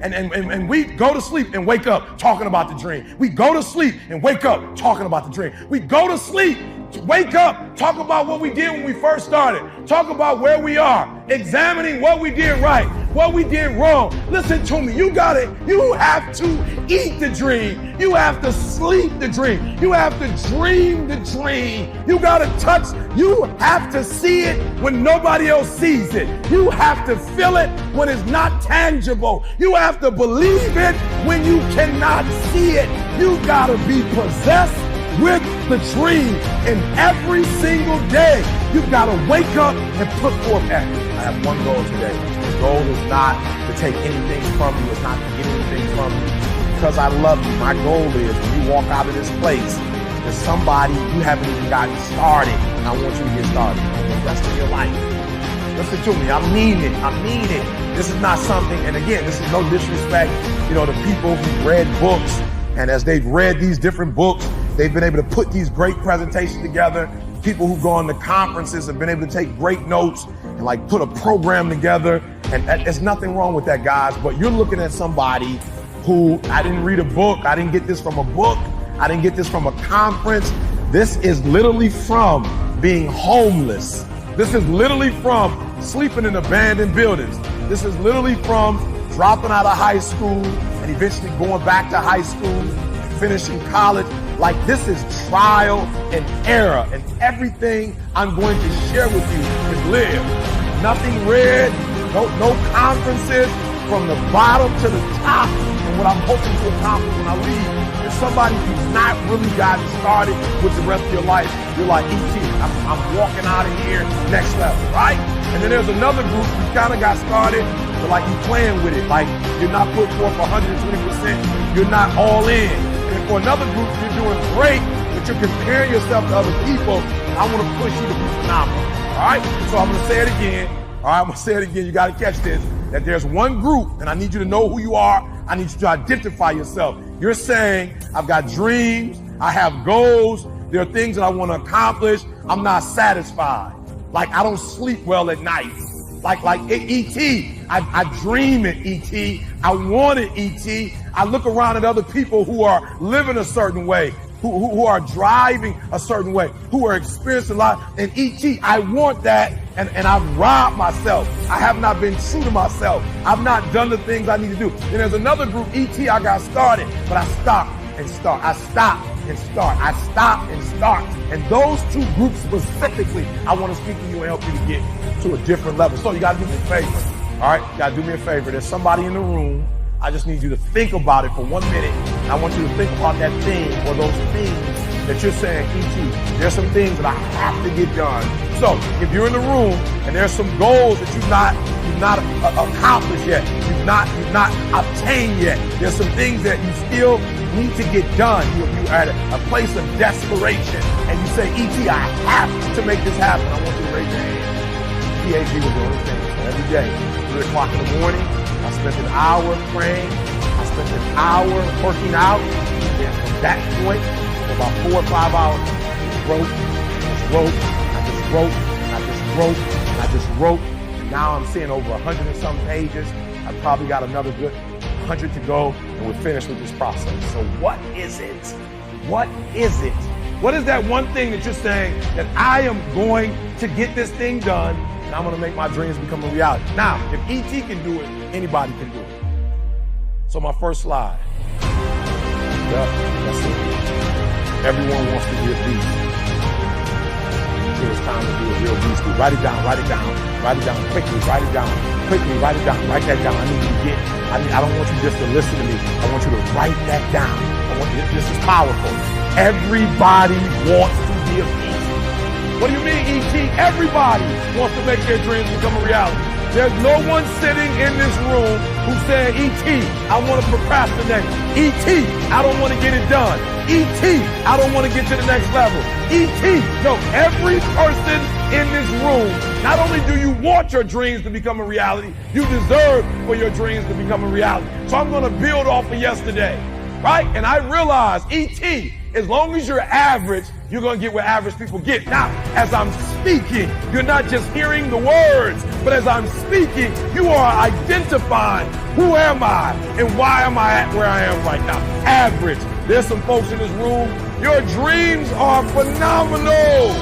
And we go to sleep and wake up talking about the dream. We go to sleep and wake up talking about the dream. We go to sleep, wake up, talk about what we did when we first started. Talk about where we are, examining what we did right, what we did wrong. Listen to me, you have to eat the dream. You have to sleep the dream. You have to dream the dream. You have to see it when nobody else sees it. You have to feel it when it's not tangible. You have to believe it when you cannot see it. You gotta be possessed with the dream, and every single day you've got to wake up and put forth action. I have one goal today. The goal is not to take anything from you. It's not to get anything from you. Because I love you. My goal is when you walk out of this place, there's somebody you haven't even gotten started. And I want you to get started for the rest of your life. Listen to me. I mean it. I mean it. This is not something, and again, this is no disrespect, to people who read books, and as they've read these different books, they've been able to put these great presentations together. People who go on to conferences have been able to take great notes and put a program together. And there's nothing wrong with that, guys. But you're looking at somebody who, I didn't read a book. I didn't get this from a book. I didn't get this from a conference. This is literally from being homeless. This is literally from sleeping in abandoned buildings. This is literally from dropping out of high school and eventually going back to high school, finishing college. This is trial and error, and everything I'm going to share with you is lived. Nothing read, no conferences, from the bottom to the top. And what I'm hoping to accomplish when I leave is somebody who's not really gotten started with the rest of your life. You're like, E.T., I'm walking out of here, next level, right? And then there's another group who kind of got started, but you playing with it. You're not putting forth 120%. You're not all in. And for another group, you're doing great, but you're comparing yourself to other people. I want to push you to be phenomenal. All right? So I'm going to say it again. All right, I'm going to say it again. You got to catch this. That there's one group, and I need you to know who you are. I need you to identify yourself. You're saying, I've got dreams. I have goals. There are things that I want to accomplish. I'm not satisfied. I don't sleep well at night. E.T., I dream it, E.T. I want it, E.T. I look around at other people who are living a certain way, who are driving a certain way, who are experiencing life. And E.T., I want that, and I've robbed myself. I have not been true to myself. I've not done the things I need to do. And there's another group, E.T., I got started, but I stopped and start. I stopped and start. I stop and start. And those two groups specifically, I want to speak to you and help you to get to a different level. So you got to do me a favor. All right, you got to do me a favor. There's somebody in the room. I just need you to think about it for 1 minute. And I want you to think about that thing or those things that you're saying, E.T., there's some things that I have to get done. So if you're in the room and there's some goals that you've not accomplished yet, you've not obtained yet, there's some things that you still need to get done. You're at a place of desperation and you say, E.T., I have to make this happen. I want you to raise your hand. PhD was doing things every day. 3 o'clock in the morning, I spent an hour praying. I spent an hour working out. And from that point, for about 4 or 5 hours, I just wrote, and I just wrote. And now I'm seeing over 100 and some pages. I've probably got another good 100 to go, and we're finished with this process. So what is it? What is it? What is that one thing that you're saying that I am going to get this thing done, and I'm going to make my dreams become a reality? Now, if E.T. can do it, anybody can do it. So my first slide. Yep, that's it. Everyone wants to be a beast. Until it's time to be a real beast. Write it down, write it down, write it down quickly, write it down, quickly, write it down, write that down. I need you to get, I don't want you just to listen to me. I want you to write that down. This is powerful. Everybody wants to be a beast. What do you mean, E.T.? Everybody wants to make their dreams become a reality. There's no one sitting in this room who's saying, E.T., I want to procrastinate. E.T., I don't want to get it done. E.T., I don't want to get to the next level. E.T., no, every person in this room, not only do you want your dreams to become a reality, you deserve for your dreams to become a reality. So I'm going to build off of yesterday, right? And I realize, E.T., as long as you're average, you're going to get what average people get. Now, as I'm speaking, you're not just hearing the words, but as I'm speaking, you are identifying who am I and why am I at where I am right now. Average. There's some folks in this room, your dreams are phenomenal.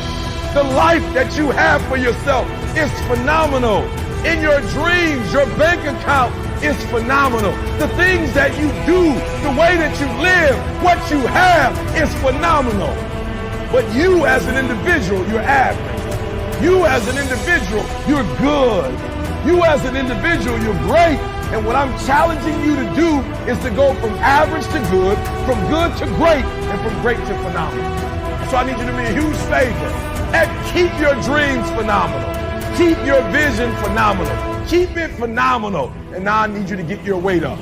The life that you have for yourself is phenomenal. In your dreams, your bank account is phenomenal. The things that you do, the way that you live, what you have is phenomenal. But you as an individual, you're average. You as an individual, you're good. You as an individual, you're great. And what I'm challenging you to do is to go from average to good, from good to great, and from great to phenomenal. So I need you to be a huge favor and keep your dreams phenomenal. Keep your vision phenomenal. Keep it phenomenal. And now I need you to get your weight up.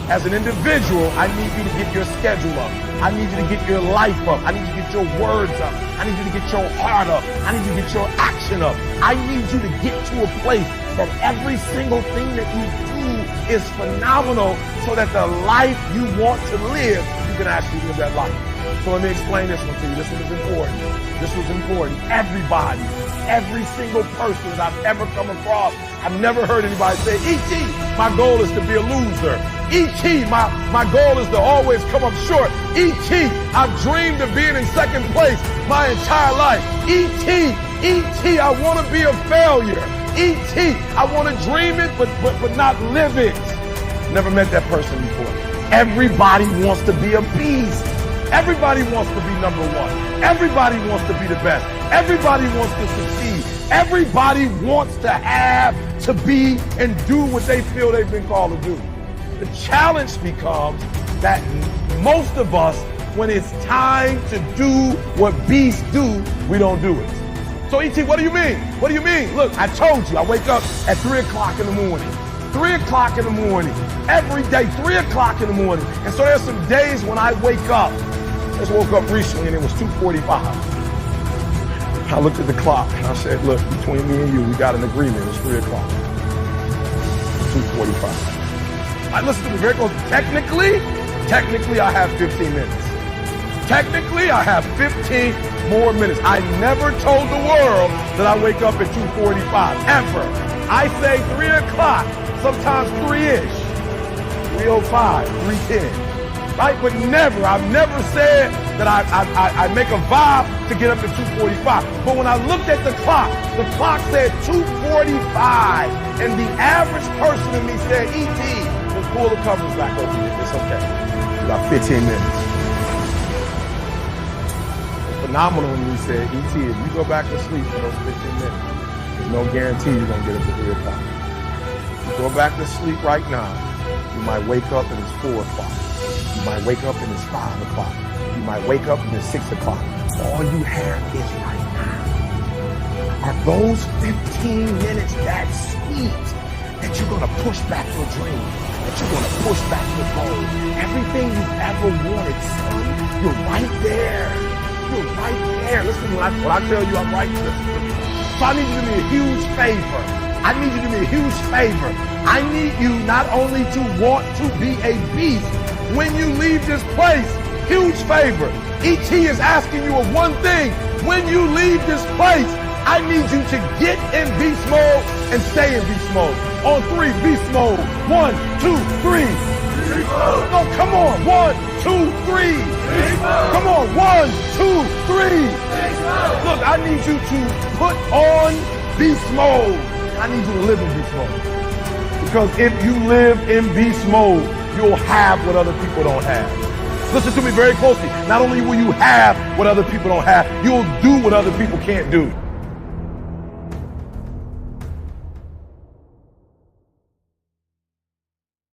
As an individual, I need you to get your schedule up. I need you to get your life up. I need you to get your words up. I need you to get your heart up. I need you to get your action up. I need you to get to a place that every single thing that you do is phenomenal so that the life you want to live, you can actually live that life. So let me explain this one to you. This one is important. This was important. Everybody, every single person that I've ever come across, I've never heard anybody say, E.T., my goal is to be a loser. E.T., my goal is to always come up short. E.T., I've dreamed of being in second place my entire life. E.T., I want to be a failure. E.T., I want to dream it, but not live it. Never met that person before. Everybody wants to be a beast. Everybody wants to be number one. Everybody wants to be the best. Everybody wants to succeed. Everybody wants to have, to be, and do what they feel they've been called to do. The challenge becomes that most of us, when it's time to do what beasts do, we don't do it. So E.T., what do you mean? What do you mean? Look, I told you, I wake up at 3 o'clock in the morning. 3 o'clock in the morning. Every day, 3 o'clock in the morning. And so there's some days when I wake up. I just woke up recently and it was 2:45. I looked at the clock and I said, look, between me and you, we got an agreement. It's 3 o'clock. 2:45. I listen to me very close. Technically, I have 15 minutes. Technically, I have 15 more minutes. I never told the world that I wake up at 2:45, ever. I say 3 o'clock, sometimes 3-ish, 3:05, 3:10. Right? But never, I've never said that I make a vow to get up at 2:45. But when I looked at the clock said 2:45. And the average person in me said, E.T., just pull the covers back over here. It's okay. You got 15 minutes. The phenomenal in me said, E.T., if you go back to sleep for those 15 minutes, there's no guarantee you're going to get up at 3 o'clock. If you go back to sleep right now, you might wake up and it's 4 o'clock. You might wake up and it's 5 o'clock. You might wake up and it's 6 o'clock. All you have is right now. Are those 15 minutes that sweet that you're going to push back your dream, that you're going to push back your goal? Everything you've ever wanted, son, you're right there. You're right there. Listen, when I tell you I'm right there. So I need you to do me a huge favor. I need you to do me a huge favor. I need you not only to want to be a beast when you leave this place, huge favor. E.T. is asking you of one thing. When you leave this place, I need you to get in beast mode and stay in beast mode. On 3, beast mode. 1, 2, 3. Beast mode. No, come on. 1, 2, 3. Beast mode. Come on. 1, 2, 3. Beast mode. Look, I need you to put on beast mode. I need you to live in beast mode. Because if you live in beast mode, you'll have what other people don't have. Listen to me very closely. Not only will you have what other people don't have, you'll do what other people can't do.